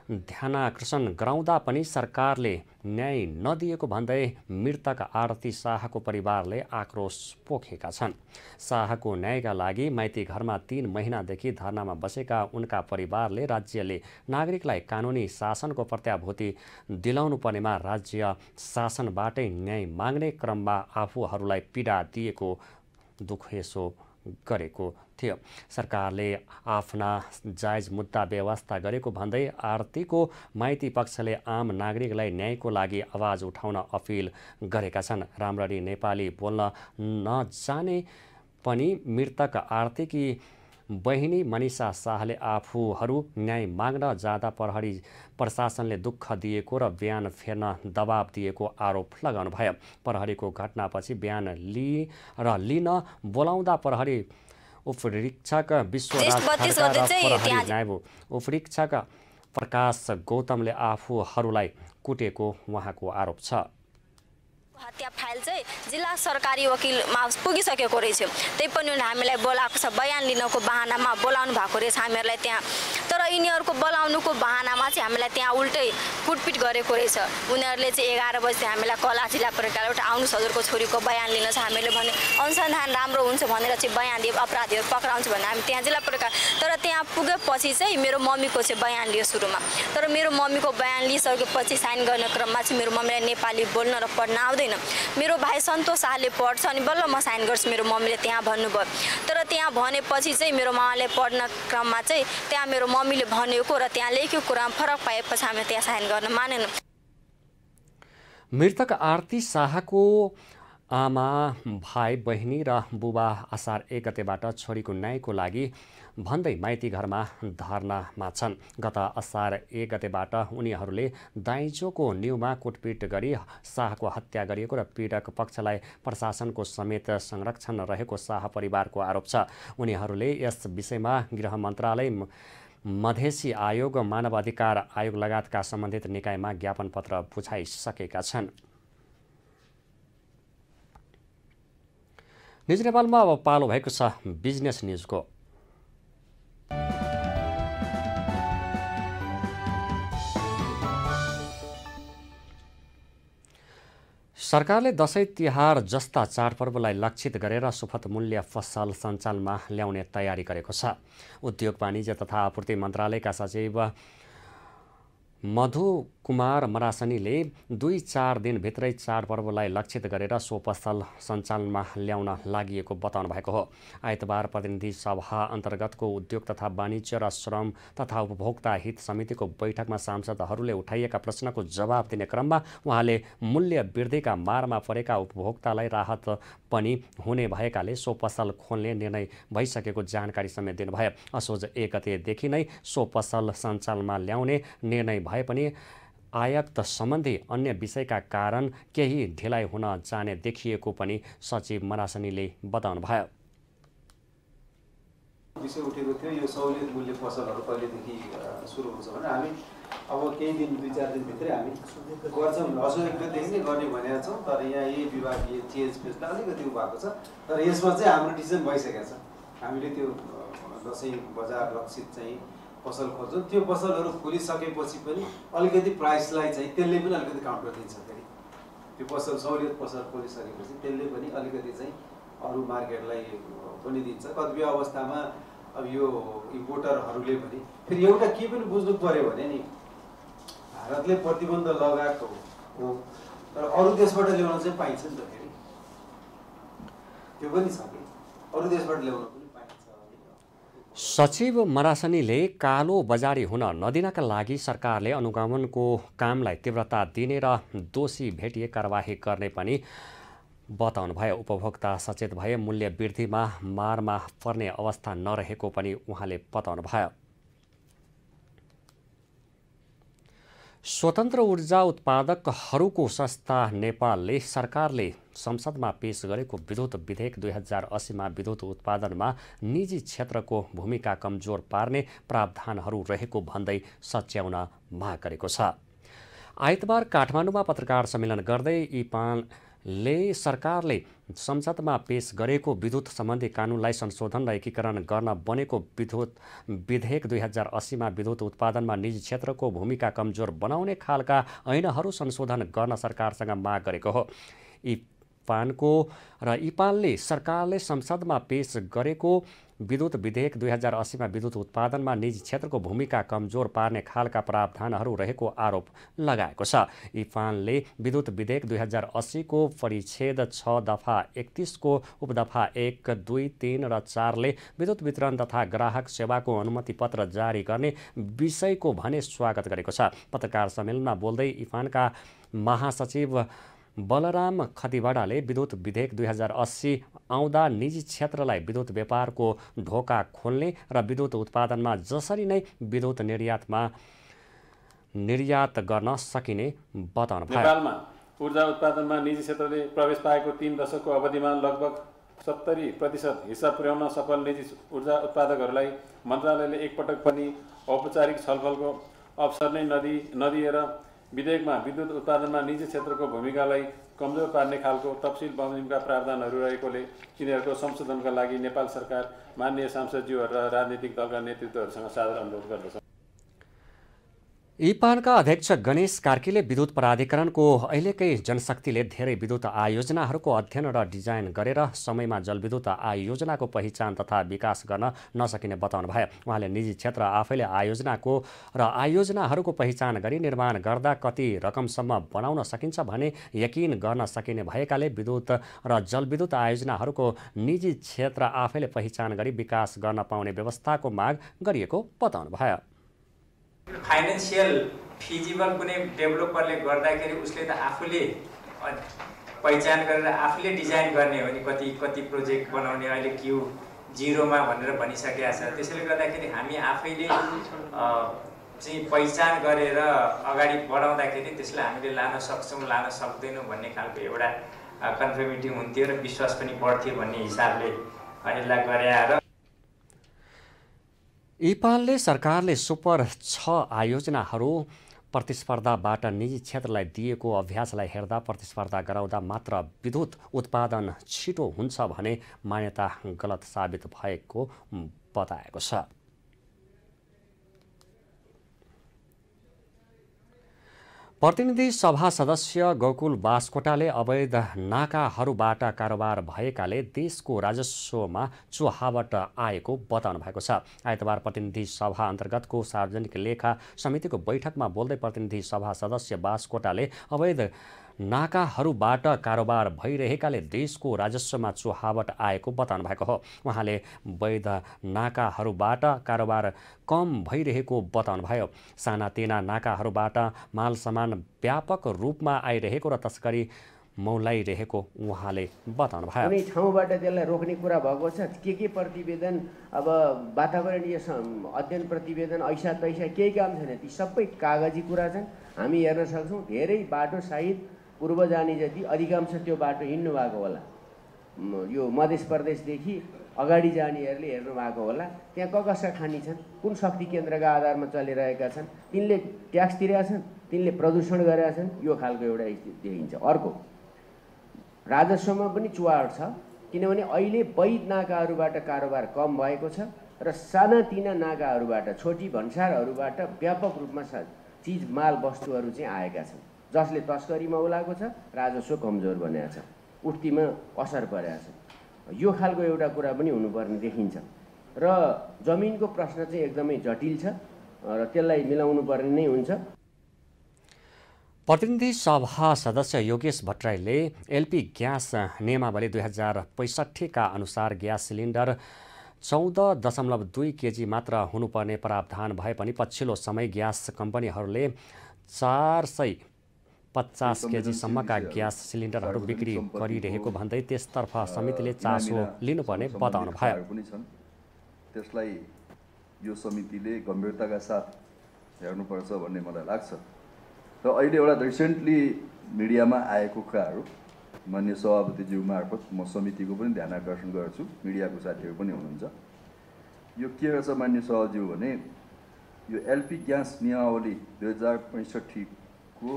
ध्यानाकर्षण गराउँदा पनि सरकारले न्याय नदिएको भन्दै मृतक आरती शाहको परिवारले आक्रोश पोखेका छन्। शाहको न्यायका लागि माइती घरमा 3 महिनादेखि धरनामा बसेका उनका परिवारले राज्यले नागरिकलाई कानुनी शासनको प्रत्याभूति दिलाउनु पर्नेमा राज्य शासनबाटै न्याय माग्ने क्रममा आफूहरूलाई पीडा दिएको दुखेसो गरेको थियो। सरकारले आफ्ना जायज मुद्दा व्यवस्था गरेको भन्दै आरतीको माइती पक्षले आम नागरिकलाई न्यायको लागि आवाज उठाउन अपिल गरेका छन्। राम्ररी नेपाली बोल्न नजाने पनि मृतक आरतीकी बहिनी मनिषा शाहले आफूहरू न्याय माग्न जाँदा प्रहरी प्रशासनले दुःख दिएको र बयान फेर्न दबाब दिएको आरोप लगाउनु भयो। प्रहरीको घटनापछि बयान लिन बोलाउँदा प्रहरी उपरीक्षक विश्वराज खड्का र प्रहरी नायब उपरीक्षक प्रकाश गौतमले आफूहरूलाई कुटेको उहाँको आरोप छ। हत्या फाइल चाहिँ जिल्ला सरकारी वकिलमा पुगिसकेको रहेछ। त्यही पनि हामीलाई बोलाएको छ, बयान लिनको बहानामा बोलाउनु भएको रहेछ हामीहरूलाई त्यहाँ। तर यिनीहरूको बोलाउनुको बहानामा चाहिँ हामीलाई त्यहाँ उल्टै कुटपिट गरेको रहेछ। उनीहरूले चाहिँ 11 बजी हामीलाई कला जिल्ला प्रहरीबाट आउनुहोस् हजुरको छोरीको बयान लिन छ। हामीले भने अनुसन्धान राम्रो हुन्छ भनेर चाहिँ बयान दिए अपराधीहरू पक्राउँछ भनेर हामी त्यहाँ जिल्ला प्रहरी, तर त्यहाँ पुगेपछि चाहिँ मेरो मम्मीको चाहिँ बयान लियो सुरुमा। तर मेरो मम्मीको बयान लिइसकेपछि साइन गर्ने क्रममा चाहिँ मेरो मम्मीलाई नेपाली बोल्न र पढ्न आउँदैन। मेरो भाइ सन्तोष शाहले पढ्छ अनि बल्ल म साइन गर्छु मेरो मम्मीले त्यहाँ भन्नुभयो। तर त्यहाँ भनेपछि चाहिँ मेरो मामाले पढ्न क्रममा चाहिँ त्यहाँ मेरो मम्मीले भनेको र त्यहाँ लेखेको कुरामा फरक पाएपछि हामी त्यहाँ साइन गर्न मानेनौँ। मृतक आरती शाहको आमा, भाइ, बहिनी र बुबा असार 1 गतेबाट छोरीको न्यायको लागि भन्दै माइती घरमा धरनामा छन्। गत असार 1 गतेबाट उनीहरूले दाइजोको न्युमा कुटपिट गरी शाहको हत्या गरिएको र पीडक पक्षलाई प्रशासनको समेत संरक्षण रहेको शाह परिवारको आरोप छ। उनीहरूले यस विषयमा गृह मन्त्रालय, मधेसी आयोग, मानव अधिकार आयोग लगायतका सम्बन्धित निकायमा ज्ञापन पत्र बुझाइसकेका छन्। न्युज नेपालमा अब पालो भएको छ बिजनेस न्युजको। सरकारले दशैं तिहार जस्ता चाडपर्वलाई लक्षित गरेर सुपथ मूल्य फसल सञ्चालनमा ल्याउने तयारी गरेको छ। उद्योग वाणिज्य तथा आपूर्ति मन्त्रालयका सचिव मधु कुमार मरासनीले 2-4 दिनभित्रै चाडपर्वलाई लक्षित गरेर सो पसल सञ्चालनमा ल्याउन लागि बताउनु भएको हो। आइतबार प्रतिनिधि सभा अन्तर्गतको उद्योग तथा वाणिज्य र श्रम तथा उपभोक्ता हित समितिको बैठकमा सांसदहरूले उठाइएका प्रश्नको जवाब दिने क्रममा उहाँले मूल्य वृद्धिका मारमा परेका उपभोक्तालाई राहत पनि हुने भएकाले सो पसल खोल्ने निर्णय भइसकेको जानकारी समेत दिनुभयो। असोज 1 गतेदेखि नै सो पसल सञ्चालनमा ल्याउने निर्णय भए पनि आयात सम्बन्धी अन्य विषयका कारण केही ढिलाइ हुन जाने देखिएको पनि सचिव मरासनीले बताउनु भयो। विषय उठेको थियो यो सहुलियत मूल्य पसलहरू कहिलेदेखि सुरु हुन्छ भने हामी अब केही दिन 2-4 दिनभित्रै हामी गर्छौँ। असो 1 गतेदेखि नै गर्ने भनेका छौँ। तर यहाँ यही विभागीय चेन्ज फेजमा अलिकति भएको छ। तर यसमा चाहिँ हाम्रो डिसिजन भइसकेको छ। हामीले त्यो दसैँ बजार लक्षित चाहिँ पसल खोज्छौँ। त्यो पसलहरू खोलिसकेपछि पनि अलिकति प्राइसलाई चाहिँ त्यसले पनि अलिकति काउन्टर दिन्छ। फेरि त्यो पसल सहुलियत पसल खोलिसकेपछि त्यसले पनि अलिकति चाहिँ अरू मार्केटलाई पनि दिन्छ। कतिपय अवस्थामा अब यो इम्पोर्टरहरूले पनि फेरि एउटा के पनि बुझ्नु पर्यो भने नि भारतले प्रतिबन्ध लगाएको हो तर अरू देशबाट ल्याउन चाहिँ पाइन्छ नि त। फेरि त्यो पनि छ कि अरू देशबाट ल्याउन पनि पाइन्छ। सचिव मरासनीले कालो बजारी हुन नदिनका लागि सरकारले अनुगमनको कामलाई तीव्रता दिने र दोषी भेटिए कारबाही गर्ने पनि बताउनु भयो। उपभोक्ता सचेत भए मूल्य वृद्धिमा मारमा पर्ने अवस्था नरहेको पनि उहाँले बताउनु भयो। स्वतन्त्र ऊर्जा उत्पादकहरूको संस्था नेपालले सरकारले संसदमा पेश गरेको विद्युत विधेयक 2080मा विद्युत उत्पादनमा निजी क्षेत्रको भूमिका कमजोर पार्ने प्रावधानहरू रहेको भन्दै सच्याउन माग गरेको छ। आइतबार काठमाडौँमा पत्रकार सम्मेलन गर्दै सरकारले संसदमा पेश गरेको विद्युत सम्बन्धी कानुनलाई संशोधन र एकीकरण गर्न बनेको विधेयक 2080मा विद्युत उत्पादनमा निजी क्षेत्रको भूमिका कमजोर बनाउने खालका ऐनहरू संशोधन गर्न सरकारसँग माग गरेको हो। इपानले सरकारले संसदमा पेश गरेको विद्युत विधेयक 2080मा विद्युत उत्पादनमा निजी क्षेत्रको भूमिका कमजोर पार्ने खालका प्रावधानहरू रहेको आरोप लगाएको छ। इपानले विद्युत विधेयक 2080 को परिच्छेद 6 दफा 31 को उपदफा 1, 2, 3 र 4 ले विद्युत वितरण तथा ग्राहक सेवाको अनुमति पत्र जारी गर्ने विषयको भने स्वागत गरेको छ। पत्रकार सम्मेलनमा बोल्दै इपानका महासचिव बलराम खतिवडाले विद्युत विधेयक 2080 आउँदा निजी क्षेत्रलाई विद्युत व्यापारको ढोका खोल्ने र विद्युत उत्पादनमा जसरी नै विद्युत निर्यात गर्न सकिने बताउनुभयो। नेपालमा ऊर्जा उत्पादनमा निजी क्षेत्रले प्रवेश पाएको 3 दशकको अवधिमा लगभग 70% हिस्सा पुर्याउन सफल निजी ऊर्जा उत्पादकहरूलाई मन्त्रालयले एकपटक पनि औपचारिक छलफलको अवसर नै नदिएर विधेयकमा विद्युत उत्पादनमा निजी क्षेत्रको भूमिकालाई कमजोर पार्ने खालको तफसिल बमोजिमका प्रावधानहरू रहेकोले तिनीहरूको संशोधनका लागि नेपाल सरकार माननीय सांसदज्यूहरू र राजनीतिक दलका नेतृत्वहरूसँग सादर अनुरोध गर्दछ। इपानका अध्यक्ष गणेश कार्कीले विद्युत प्राधिकरणको अहिलेकै जनशक्तिले धेरै विद्युत आयोजनाहरूको अध्ययन र डिजाइन गरेर समयमा जलविद्युत आयोजनाको पहिचान तथा विकास गर्न नसकिने बताउनुभयो। उहाँले निजी क्षेत्र आफैले आयोजनाहरूको पहिचान गरी निर्माण गर्दा कति रकमसम्म बनाउन सकिन्छ भने यकिन गर्न सकिने भएकाले विद्युत र जलविद्युत आयोजनाहरूको निजी क्षेत्र आफैले पहिचान गरी विकास गर्न पाउने व्यवस्थाको माग गरिएको बताउनुभयो। फाइनेन्सियल फिजिबल कुनै डेभलपरले गर्दाखेरि उसले त आफूले पहिचान गरेर आफूले डिजाइन गर्ने हो नि। कति प्रोजेक्ट बनाउने अहिले Q0 मा भनेर भनिसकेका छ। त्यसैले गर्दाखेरि हामी आफैले चाहिँ पहिचान गरेर अगाडि बढाउँदाखेरि त्यसलाई हामीले लान सक्छौँ लान सक्दैनौँ भन्ने खालको एउटा कन्फर्मिटी हुन्थ्यो र विश्वास पनि बढ्थ्यो भन्ने हिसाबले यसलाई गरे। इपानले सरकारले सुपर 6 आयोजनाहरू प्रतिस्पर्धाबाट निजी क्षेत्रलाई दिएको अभ्यासलाई हेर्दा प्रतिस्पर्धा गराउँदा मात्र विद्युत उत्पादन छिटो हुन्छ भने मान्यता गलत साबित भएको बताएको छ। प्रतिनिधि सभा सदस्य गोकुल बास्कोटाले अवैध नाकाहरूबाट कारोबार भएकाले देशको राजस्वमा चुहावट आएको बताउनु भएको छ। आइतबार प्रतिनिधि सभा अन्तर्गतको सार्वजनिक लेखा समितिको बैठकमा बोल्दै प्रतिनिधि सभा सदस्य बास्कोटाले अवैध नाकाहरूबाट कारोबार भइरहेकाले देशको राजस्वमा चुहावट आएको बताउनु भएको हो। उहाँले वैध नाकाहरूबाट कारोबार कम भइरहेको बताउनुभयो। सानातिना नाकाहरूबाट माल सामान व्यापक रूपमा आइरहेको र तस्करी मौलाइरहेको उहाँले बताउनुभयो। कुनै ठाउँबाट त्यसलाई रोक्ने कुरा भएको छ। के प्रतिवेदन अब वातावरणीय अध्ययन प्रतिवेदन ऐसा तैसा केही काम छैन। ती सबै कागजी कुरा छन्। हामी हेर्न सक्छौँ धेरै बाटो सहित पूर्व जाने जति अधिकांश त्यो बाटो हिँड्नु भएको होला। यो मध्य प्रदेशदेखि अगाडि जानेहरूले हेर्नु भएको होला। त्यहाँ कसका खानी छन्, कुन शक्ति केन्द्रका आधारमा चलिरहेका छन्, तिनले ट्याक्स तिरेका छन्, तिनले प्रदूषण गरेका छन्। यो खालको एउटा स्थिति देखिन्छ। अर्को राजस्वमा पनि चुहावट छ किनभने अहिले वैध नाकाहरूबाट कारोबार कम भएको छ र सानातिना नाकाहरूबाट छोटी भन्सारहरूबाट व्यापक रूपमा चिज माल वस्तुहरू चाहिँ आएका छन् जसले तस्करी मौलाको छ, राजस्व कमजोर बनेको छ, उठ्तीमा असर परेको छ। यो खालको एउटा कुरा पनि हुनुपर्ने देखिन्छ र जमिनको प्रश्न चाहिँ एकदमै जटिल छ र त्यसलाई मिलाउनु पर्ने नै हुन्छ। प्रतिनिधि सभा सदस्य योगेश भट्टराईले एलपी ग्यास नियमावली 2065 का अनुसार ग्यास सिलिन्डर 14.2 केजी मात्र हुनुपर्ने प्रावधान भए पनि पछिल्लो समय ग्यास कम्पनीहरूले 450 केजीसम्मका ग्यास सिलिन्डरहरू बिक्री गरिरहेको भन्दै त्यसतर्फ समितिले चासो लिनुपर्ने बताउनु भयो। त्यसलाई यो समितिले गम्भीरताका साथ हेर्नुपर्छ भन्ने मलाई लाग्छ। र अहिले एउटा रिसेन्टली मिडियामा आएको कुराहरू माननीय सभापतिज्यू मार्फत म समितिको पनि ध्यान आकर्षण गर्छु, मिडियाको साथीहरू पनि हुनुहुन्छ। यो के रहेछ माननीय सभाज्यू भने यो एलपी ग्यास नियमावली 2065 को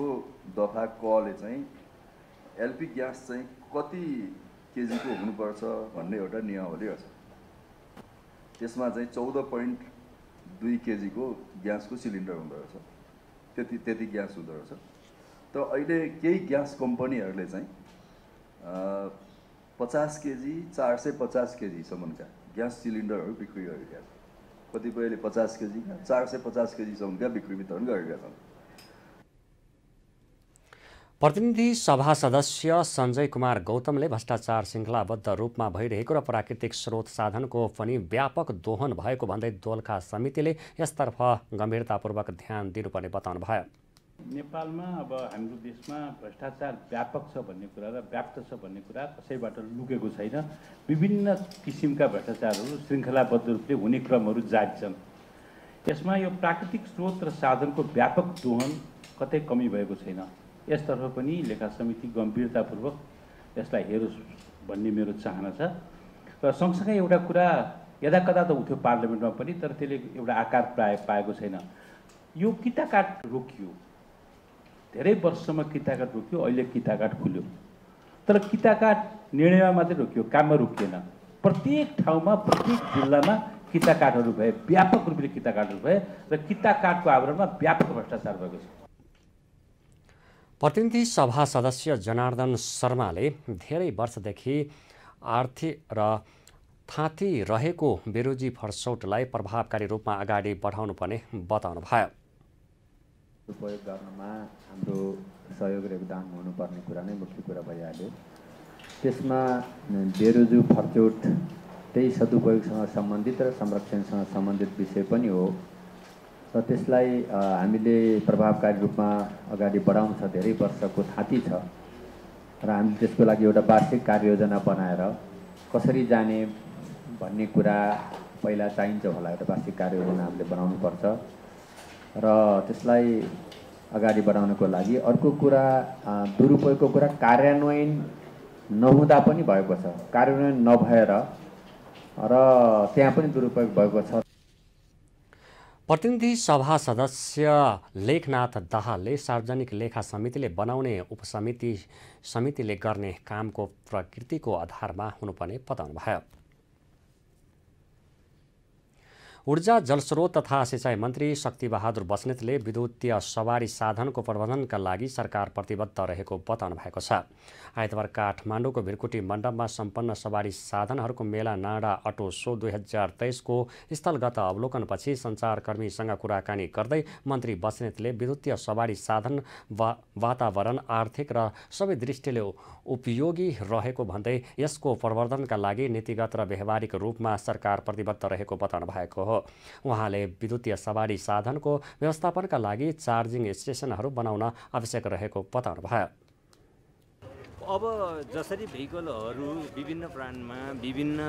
दफा कले चाहिँ एलपी ग्यास चाहिँ कति केजीको हुनुपर्छ भन्ने एउटा नियमावली छ। त्यसमा चाहिँ 14.2 केजीको ग्यासको सिलिन्डर हुँदो रहेछ, त्यति ग्यास हुँदो रहेछ। त अहिले केही ग्यास कम्पनीहरूले चाहिँ 50 केजी 450 केजीसम्मका ग्यास सिलिन्डरहरू बिक्री गरेका छन्। कतिपयले 50 केजी 450 केजीसम्मका बिक्री वितरण गरेका छन्। प्रतिनिधि सभा सदस्य सञ्जय कुमार गौतमले भ्रष्टाचार श्रृङ्खलाबद्ध रूपमा भइरहेको र प्राकृतिक स्रोत साधनको पनि व्यापक दोहन भएको भन्दै दोलखा समितिले यसतर्फ गम्भीरतापूर्वक ध्यान दिनुपर्ने बताउनुभयो। नेपालमा अब हाम्रो देशमा भ्रष्टाचार व्यापक छ भन्ने कुरा र व्याप्त छ भन्ने कुरा कसैबाट लुकेको छैन। विभिन्न किसिमका भ्रष्टाचारहरू श्रृङ्खलाबद्ध रूपले हुने क्रमहरू जारी छन्। यसमा यो प्राकृतिक स्रोत र साधनको व्यापक दोहन कतै कमी भएको छैन। यसतर्फ पनि लेखा समिति गम्भीरतापूर्वक यसलाई हेरोस् भन्ने मेरो चाहना छ। र सँगसँगै एउटा कुरा यदाकदा त उठ्यो पार्लियामेन्टमा पनि, तर त्यसले एउटा आकार पाएको छैन। यो किताकाट रोकियो, धेरै वर्षसम्म किताकाट रोकियो, अहिले किताकाट खुल्यो। तर किताकाट निर्णयमा मात्रै रोकियो, काममा रोकिएन। प्रत्येक ठाउँमा प्रत्येक जिल्लामा किताकाटहरू भए, व्यापक रूपले किताकाटहरू भए र किताकाटको आवरणमा व्यापक भ्रष्टाचार भएको छ। प्रतिनिधि सभा सदस्य जनार्दन शर्माले धेरै वर्षदेखि आर्थिक र थाँती रहेको बेरोजी फर्सौटलाई प्रभावकारी रूपमा अगाडि बढाउनुपर्ने बताउनुभयो। उपयोग गर्नमा हाम्रो सहयोग र योगदान हुनुपर्ने कुरा नै मुख्य कुरा भइहाल्यो। त्यसमा बेरोजु फर्चौट त्यही सदुपयोगसँग सम्बन्धित र संरक्षणसँग सम्बन्धित विषय पनि हो र त्यसलाई हामीले प्रभावकारी रूपमा अगाडि बढाउनु छ। धेरै वर्षको थाँती छ र हामीले त्यसको लागि एउटा वार्षिक कार्ययोजना बनाएर कसरी जाने भन्ने कुरा पहिला चाहिन्छ होला। एउटा वार्षिक कार्ययोजना हामीले बनाउनुपर्छ र त्यसलाई अगाडि बढाउनको लागि। अर्को कुरा दुरुपयोगको कुरा कार्यान्वयन नहुँदा पनि भएको छ, कार्यान्वयन नभएर र त्यहाँ पनि दुरुपयोग भएको छ। प्रतिनिधि सभा सदस्य लेखनाथ दाहालले सार्वजनिक लेखा समितिले बनाउने समितिले गर्ने कामको प्रकृतिको आधारमा हुनुपर्ने बताउनुभयो। ऊर्जा जलस्रोत तथा सिँचाइ मन्त्री शक्तिबहादुर बस्नेतले विद्युतीय सवारी साधनको प्रबन्धनका लागि सरकार प्रतिबद्ध रहेको बताउनु भएको छ। आइतबार काठमाडौँको भिरकुटी मण्डपमा सम्पन्न सवारी साधनहरूको मेला नाडा अटो सो 2023 को स्थलगत अवलोकनपछि सञ्चारकर्मीसँग कुराकानी गर्दै मन्त्री बस्नेतले विद्युतीय सवारी साधन वातावरण आर्थिक र सबै दृष्टिले उपयोगी रहेको भन्दै यसको प्रवर्धनका लागि नीतिगत र व्यवहारिक रूपमा सरकार प्रतिबद्ध रहेको बताउनु भएको हो। उहाँले विद्युतीय सवारी साधनको व्यवस्थापनका लागि चार्जिङ स्टेसनहरू बनाउन आवश्यक रहेको बताउनु भयो। अब जसरी भेहिकलहरू विभिन्न ब्रान्डमा विभिन्न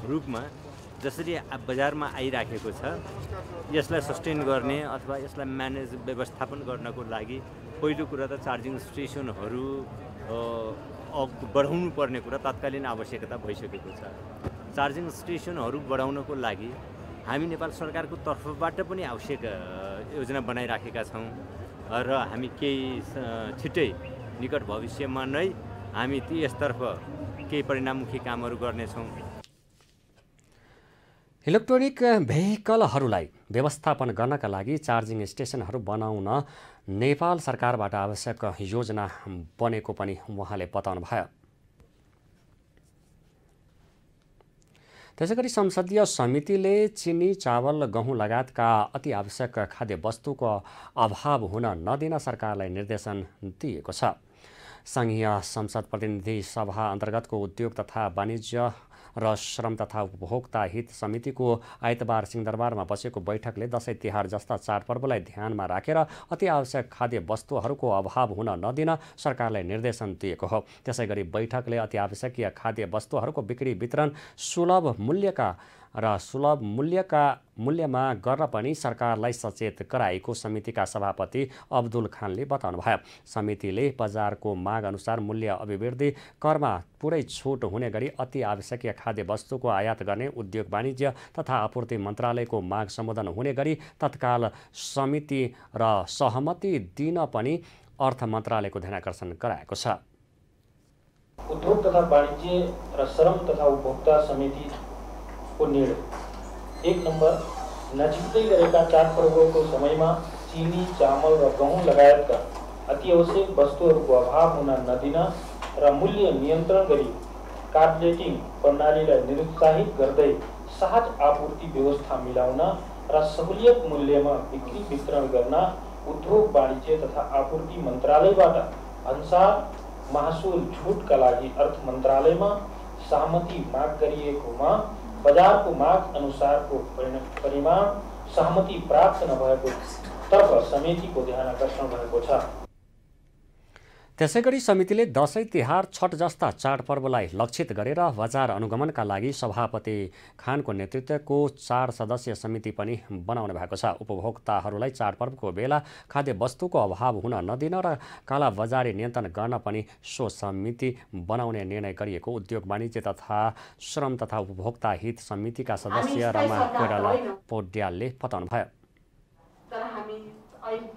रूपमा जसरी बजारमा आइराखेको छ, यसलाई सस्टेन गर्ने अथवा यसलाई म्यानेज व्यवस्थापन गर्नको लागि पहिलो कुरा त चार्जिङ स्टेसनहरू बढाउनु पर्ने कुरा तत्कालीन आवश्यकता भइसकेको छ। चार्जिङ स्टेसनहरू बढाउनको लागि हामी नेपाल सरकारको तर्फबाट पनि आवश्यक योजना बनाइराखेका छौँ र हामी केही छिट्टै निकट भविष्यमा नै हामी यसतर्फ केही परिणाममुखी कामहरू गर्नेछौँ। इलेक्ट्रोनिक भेहिकलहरूलाई व्यवस्थापन गर्नका लागि चार्जिङ स्टेसनहरू बनाउन नेपाल सरकारबाट आवश्यक योजना बनेको पनि उहाँले बताउनु भयो। त्यसैगरी संसदीय समितिले चिनी, चावल, गहुँ लगायतका अति आवश्यक खाद्य वस्तुको अभाव हुन नदिन सरकारलाई निर्देशन दिएको छ। संघीय संसद प्रतिनिधि सभा अन्तर्गतको उद्योग तथा वाणिज्य र श्रम तथा उपभोक्ता हित समितिको आइतबार सिंहदरबारमा बसेको बैठकले दशैं तिहार जस्ता चाडपर्वलाई ध्यानमा राखेर अति आवश्यक खाद्य वस्तुहरूको अभाव हुन नदिन सरकारलाई निर्देशन दिएको हो। त्यसैगरी बैठकले अति आवश्यकीय खाद्य वस्तुहरूको बिक्री वितरण सुलभ मूल्यका र सुलभ मूल्यमा गर्न पनि सरकारलाई सचेत गराएको समितिका सभापति अब्दुल खानले बताउनुभयो। समितिले बजारको माग अनुसार मूल्य अभिवृद्धि करमा पुरै छुट हुने गरी अति आवश्यकीय खाद्य वस्तुको आयात गर्ने उद्योग वाणिज्य तथा आपूर्ति मन्त्रालयको माग सम्बोधन हुने गरी तत्काल समिति र सहमति दिन पनि अर्थ मन्त्रालयको ध्यानाकर्षण गराएको छ। उद्योग तथा वाणिज्य र श्रम तथा उपभोक्ता समितिको निर्णय 1 नम्बर नजिकै गरेका चाडपर्वको समयमा चिनी, चामल र गहुँ लगायतका अति आवश्यक वस्तुहरूको अभाव हुन नदिन र मूल्य नियन्त्रण गरी कार्बेटिङ प्रणालीलाई निरुत्साहित गर्दै सहज आपूर्ति व्यवस्था मिलाउन र सहुलियत मूल्यमा बिक्री वितरण गर्न उद्योग वाणिज्य तथा आपूर्ति मन्त्रालयबाट भन्सार महसुल छुटका लागि अर्थ मन्त्रालयमा सहमति माग गरिएकोमा बजारको माग अनुसारको परिमाण सहमति प्राप्त नभएको तर्फ समितिको ध्यान आकर्षण भएको छ। त्यसैगरी समितिले दशैं तिहार छठ जस्ता चाडपर्वलाई लक्षित गरेर बजार अनुगमनका लागि सभापति खानको नेतृत्वको 4 सदस्यीय समिति पनि बनाउने भएको छ। उपभोक्ताहरूलाई चाडपर्वको बेला खाद्य वस्तुको अभाव हुन नदिन र काला बजारी नियन्त्रण गर्न पनि सो समिति बनाउने निर्णय गरिएको उद्योग वाणिज्य तथा श्रम तथा उपभोक्ता हित समितिका सदस्य रमा कोइराला पौड्यालले बताउनुभयो। तर हामी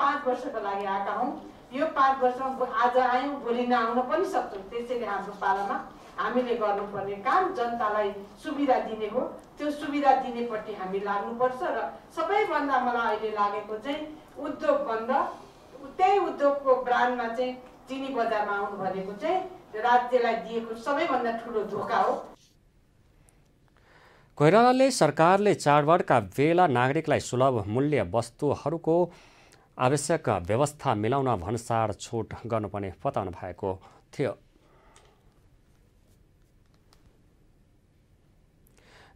5 वर्षको लागि आएका हौं। यो 5 वर्षमा आज आयौं भोलि नआउन पनि सक्छौं। त्यसैले हाम्रो पालामा हामीले गर्नुपर्ने काम जनतालाई सुविधा दिने हो। त्यो सुविधा दिनेपट्टि हामी लाग्नुपर्छ र सबैभन्दा मलाई अहिले लागेको चाहिँ उद्योग बन्द, त्यही उद्योगको ब्रान्डमा चाहिँ चिनी बजारमा आउनु भनेको चाहिँ राज्यलाई दिएको सबैभन्दा ठुलो धोका हो। कोइरालाले सरकारले चाडबाडका बेला नागरिकलाई सुलभ मूल्य वस्तुहरूको आवश्यक व्यवस्था मिलाउन भन्सार छुट गर्नुपर्ने बताउनु भएको थियो।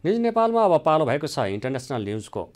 न्युज नेपालमा अब पालो भएको छ इन्टरनेसनल न्युजको।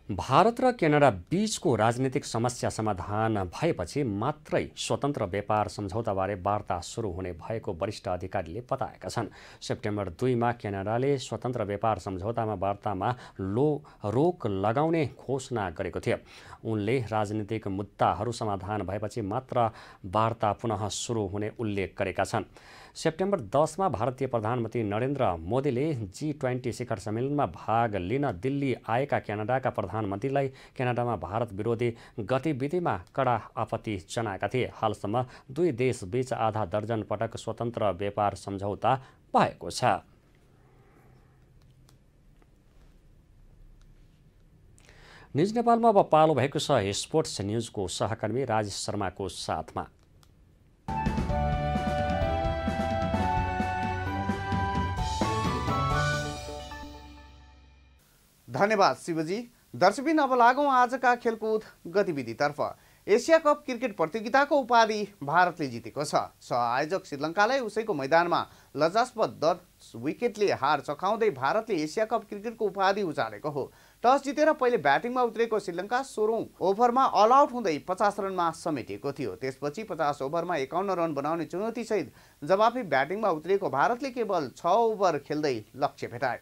भारत र क्यानाडा बीचको राजनीतिक समस्या समाधान भएपछि मात्रै स्वतन्त्र व्यापार सम्झौताबारे वार्ता सुरु हुने भएको वरिष्ठ अधिकारीले बताएका छन्। सेप्टेम्बर 2 मा क्यानाडाले स्वतन्त्र व्यापार सम्झौतामा वार्तामा रोक लगाउने घोषणा गरेको थियो। उनले राजनीतिक मुद्दाहरू समाधान भएपछि मात्र वार्ता पुनः सुरु हुने उल्लेख गरेका छन्। सेप्टेम्बर 10 मा भारतीय प्रधानमन्त्री नरेन्द्र मोदीले G20 शिखर सम्मेलनमा भाग लिन दिल्ली आएका क्यानाडाका प्रधानमन्त्रीलाई क्यानाडामा भारत विरोधी गतिविधिमा कडा आपत्ति जनाएका थिए। हालसम्म दुई देशबीच आधा दर्जन पटक स्वतन्त्र व्यापार सम्झौता भएको छ। न्युज नेपालमा अब पालो भएको छ स्पोर्ट्स न्युजको सहकर्मी राजेश शर्माको साथमा। धन्यवाद शिवजी। दर्शकबिन अब लागौं आजका खेलकुद गतिविधितर्फ। एसिया कप क्रिकेट प्रतियोगिताको उपाधि भारतले जितेको छ। सह-आयोजक श्रीलङ्कालाई उसैको मैदानमा लज्जास्पद 10 विकेटले हार चखाउँदै भारतले एसिया कप क्रिकेटको उपाधि उचालेको हो। टस जितेर पहिले ब्याटिङमा उत्रेको श्रीलङ्का 16औं ओभरमा अल आउट हुँदै 50 रनमा समेटिएको थियो। त्यसपछि 50 ओभरमा 51 रन बनाउने चुनौतीसहित जवाफी ब्याटिङमा उत्रेको भारतले केवल 6 ओभर खेल्दै लक्ष्य भेटाए।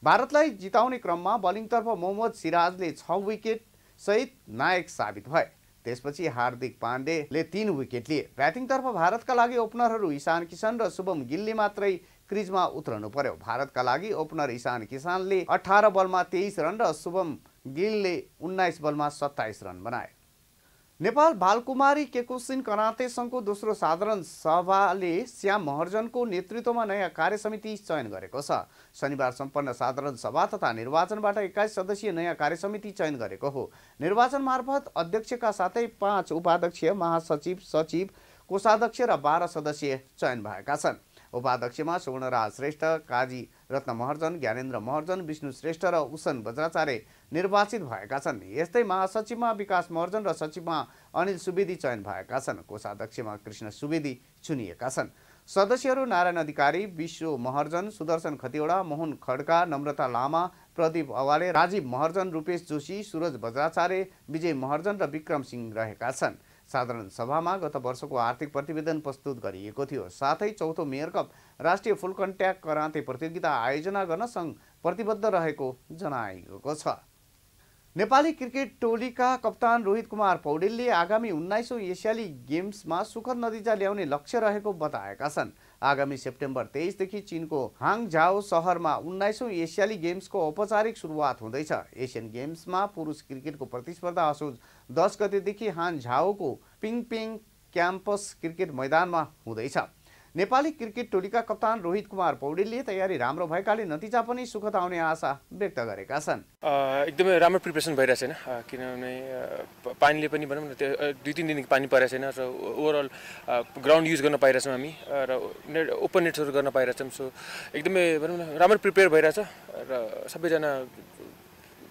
भारतलाई जिताउने क्रममा बलिङतर्फ मोहम्मद सिराजले 6 विकेट सहित नायक साबित भए। त्यसपछि हार्दिक पाण्डेले 3 विकेट लिए। ब्याटिङतर्फ भारतका लागि ओपनरहरू ईशान किशन र शुभम गिलले मात्रै क्रिजमा उत्रनु पर्यो। भारतका लागि ओपनर ईशान किशनले 18 बलमा 23 रन र शुभम गिलले 19 बलमा 27 रन बनाए। नेपाल बालकुमारी केकुसिन कराते संघको दोस्रो साधारण सभाले श्याम महर्जनको नेतृत्वमा नयाँ कार्यसमिति चयन गरेको छ। शनिबार सम्पन्न साधारण सभा तथा निर्वाचनबाट 21 सदस्यीय नयाँ कार्यसमिति चयन गरेको हो। निर्वाचन मार्फत अध्यक्षका साथै 5 उपाध्यक्ष, महासचिव, सचिव, कोषाध्यक्ष र 12 सदस्य चयन भएका छन्। उपाध्यक्षमा सुवर्णराज श्रेष्ठ, काजी रत्न महर्जन, ज्ञानेन्द्र महर्जन, विष्णु श्रेष्ठ र उसन बज्राचार्य निर्वाचित भएका छन्। यस्तै महासचिवमा विकास महर्जन र सचिवमा अनिल सुवेदी चयन भएका छन्। कोषाध्यक्षमा कृष्ण सुवेदी चुनिएका छन्। सदस्यहरू नारायण अधिकारी, विश्व महर्जन, सुदर्शन खतिवडा, मोहन खड्का, नम्रता लामा, प्रदीप अवाले, राजीव महर्जन, रूपेश जोशी, सूरज बज्राचार्य, विजय महर्जन र विक्रम सिंह रहेका छन्। साधारण सभामा गत वर्षको आर्थिक प्रतिवेदन प्रस्तुत गरिएको थियो। साथै चौथो मेयर कप राष्ट्रिय फुल कन्ट्याक्ट कराते प्रतियोगिता आयोजना गर्न सङ्घ प्रतिबद्ध रहेको जनाइएको छ। नेपाली क्रिकेट टोलीका कप्तान रोहित कुमार पौडेलले आगामी 19औं एसियाली गेम्समा सुखद नतिजा ल्याउने लक्ष्य रहेको बताएका छन्। आगामी सेप्टेम्बर 23 देखि चीनको हाङझाओ शहरमा 19औं एसियाली गेम्सको औपचारिक सुरुवात हुँदैछ। एसियन गेम्समा पुरुष क्रिकेटको प्रतिस्पर्धा असोज 10 गतेदेखि हाङझाओको पिङपेङ क्याम्पस क्रिकेट मैदानमा हुँदैछ। नेपाली क्रिकेट टोलीका कप्तान रोहित कुमार पौडेलले तयारी राम्रो भएकाले नतिजा पनि सुखद आउने आशा व्यक्त गरेका छन्। एकदमै राम्रो प्रिपरेसन भइरहेको छैन, किनभने पानीले पनि भनौँ न त्यो 2-3 दिन पानी परेको छैन र ओभरअल ग्राउन्ड युज गर्न पाइरहेछौँ हामी र ओपन नेट्सहरू गर्न पाइरहेछौँ। सो एकदमै भनौँ न राम्रो प्रिपेयर भइरहेछ र सबैजना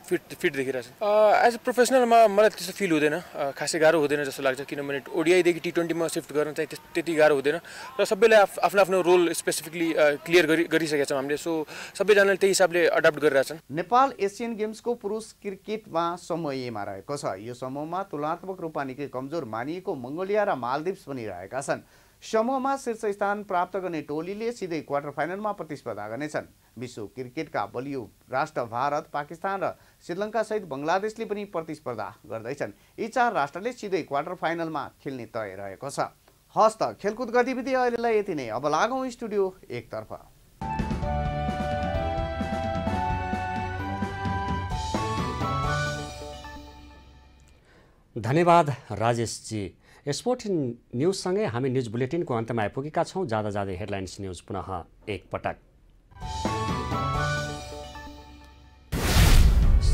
फिट देखिरहेछ। एज अ प्रोफेसनलमा मलाई त्यस्तो फिल हुँदैन, खासै गाह्रो हुँदैन जस्तो लाग्छ, किनभने ओडिआईदेखि T20मा सिफ्ट गर्न चाहिँ त्यति गाह्रो हुँदैन र सबैले आफ्नो आफ्नो रोल स्पेसिफिकली क्लियर गरिसकेका छौँ हामीले। सो सबैजनाले त्यही हिसाबले अडाप्ट गरिरहेछन्। नेपाल एसियन गेम्सको पुरुष क्रिकेटमा समूह एमा रहेको छ। यो समूहमा तुलनात्मक रूपमा निकै कमजोर मानिएको मङ्गोलिया र मालदिप्स पनि रहेका छन्। समूहमा शीर्ष स्थान प्राप्त गर्ने टोलीले सिधै क्वार्टर फाइनलमा प्रतिस्पर्धा गर्नेछन्। विश्व क्रिकेटका बलियो राष्ट्र भारत, पाकिस्तान र श्रीलङ्का सहित बङ्गलादेशले पनि प्रतिस्पर्धा गर्दैछन्। यी 4 राष्ट्रले सिधै क्वार्टर फाइनलमा खेल्ने तय रहेको छ। हस्त खेलकुद गतिविधि अहिलेलाई यति नै। अब लागौँ स्टुडियो एकतर्फ। धन्यवाद राजेशजी। स्पोर्ट न्युजसँगै हामी न्युज बुलेटिनको अन्तमा आइपुगेका छौँ। जाँदा जाँदै हेडलाइन्स न्युज पुनः एकपटक।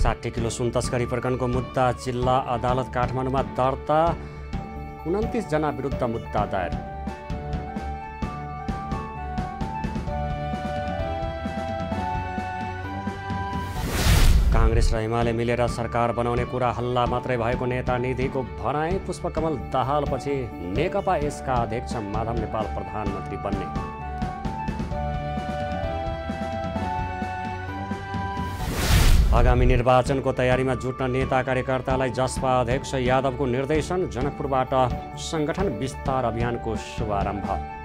60 किलो सुन तस्करी प्रकरणको मुद्दा जिल्ला अदालत काठमाडौँमा दर्ता, 29 जना विरुद्ध मुद्दा दायर। काङ्ग्रेस र एमाले मिलेर सरकार बनाउने कुरा हल्ला मात्रै भएको नेता निधिको भनाई। पुष्पकमल दाहालपछि नेकपा यसका अध्यक्ष माधव नेपाल प्रधानमन्त्री बन्ने। आगामी निर्वाचनको तयारीमा जुट्न नेता कार्यकर्तालाई जसपा अध्यक्ष यादवको निर्देशन। जनकपुरबाट सङ्गठन विस्तार अभियानको शुभारम्भ।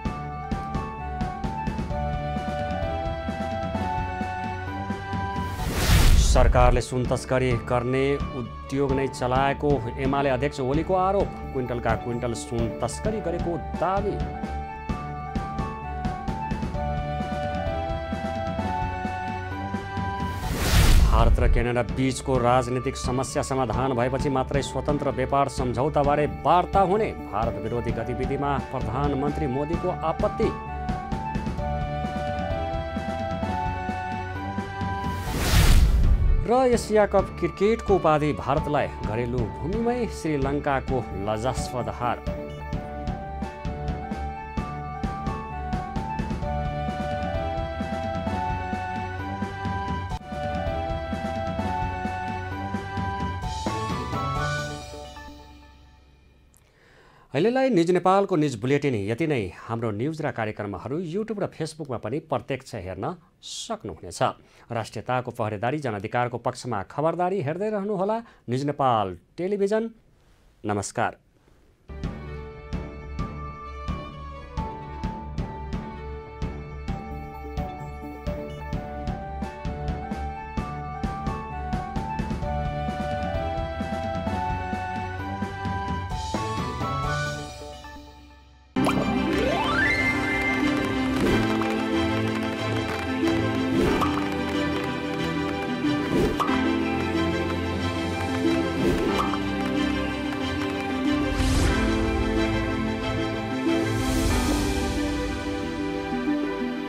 सरकारले सुन तस्करी गर्ने उद्योग नै चलाएको एमाले अध्यक्ष ओलीको आरोप। क्विन्टलका क्विन्टल सुन तस्करी गरेको दाबी। भारत र क्यानाडा बीचको राजनीतिक समस्या समाधान भएपछि मात्रै स्वतन्त्र व्यापार सम्झौताबारे वार्ता हुने। भारत विरोधी गतिविधिमा प्रधानमन्त्री मोदीको आपत्ति। र एसिया कप क्रिकेटको उपाधि भारतलाई घरेलु भूमिमै श्रीलङ्काको लजास्पद हार। अहिलेलाई न्युज नेपालको न्युज बुलेटिन यति नै। हाम्रो न्युज र कार्यक्रमहरू युट्युब र फेसबुकमा पनि प्रत्यक्ष हेर्न सक्नुहुनेछ। राष्ट्रियताको पहरेदारी, जनअधिकारको पक्षमा खबरदारी हेर्दै रहनुहोला न्युज नेपाल टेलिभिजन। नमस्कार।